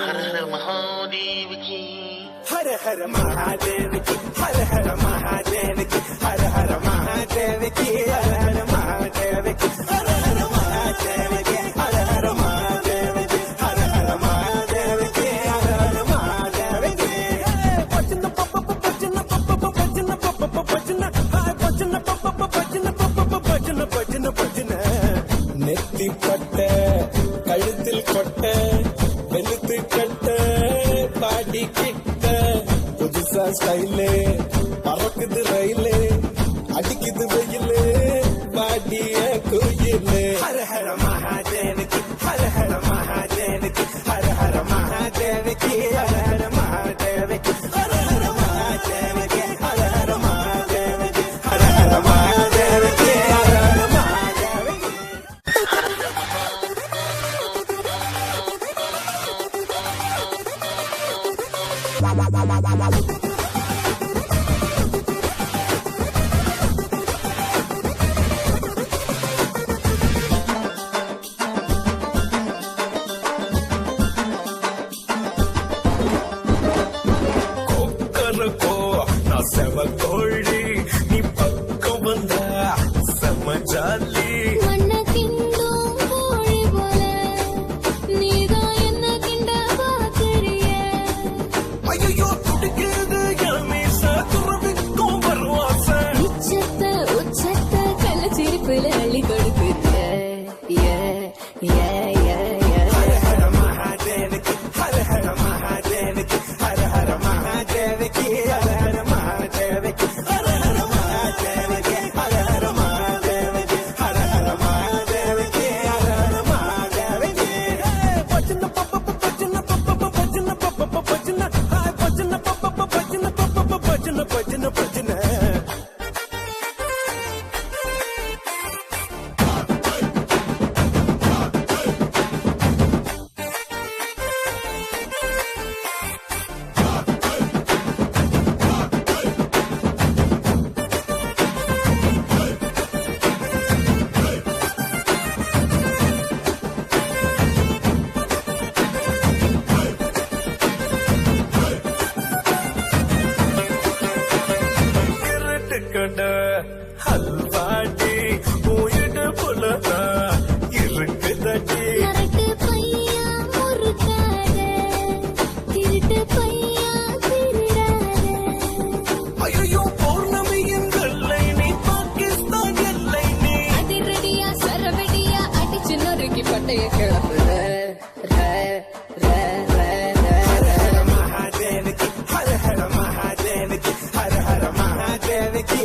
हर हर महादेव की हर हर महादेव की हर हर महादेव की हर हर महादेव की हर हर महादेव की हर हर महादेव की हर हर महादेव की हर हर महादेव की हर हर महादेव की भजन पप भजन पप भजन पप भजन हाय भजन पप भजन पप भजन भजन भजन நெத்தி பட்ட கழுத்தில் கொட்ட வெளுத்து கட்ட பாடி கிட்ட புதுசா ஸ்டைலு பறக்குது ரயிலு அடிக்குது வெயிலு பாடிய கோயிலு ஹர ஹர மகாதேவ கி ஹர ஹர மகாதேவ கி ஹர ஹர மகாதேவ கி ஹர ஹர மகாதேவ கி ஹர ஹர மகாதேவ கி ஹர ஹர மகாதேவ கி ஹர ஹர மகாதேவ கி ஹர ஹர மகாதேவ கி செவக்கோழி நீ பக்கம் வந்தா செம ஜாலி ஐயோ துடிக்குது மீச துறவிக்கும் வருவாச உச்சத்த கள்ள சிரிப்புல அள்ளி கொடுக்குது ஹர ஹர மகாதேவ கி ஹர ஹர மகாதேவ கி ஹர ஹர மகாதேவ கி ஹர ஹர மகாதேவ கி ஹர ஹர மகாதேவ கி ஹர ஹர மகாதேவ கி ஹர ஹர மகாதேவ கி ஹர ஹர மகாதேவ கி பஜன பப்ப பஜன பப்ப பஜன பப்ப பஜன ஹாய் பஜன பப்ப பஜன பப்ப பஜன பஜன பஜன கட ஹல்வாடி உயிடு புலதா இருக்குதடி ஐயோ பௌர்ணமியின் எல்லை நீ பாகிஸ்தான் எல்லை நீ அதிரடியா சரவடியா அடிச்சு நொறுக்கி பட்டைய கிளப்புற மகாதேவ கி ஹர ஹர மகாதேவ கி ஹர ஹர மகாதேவ கி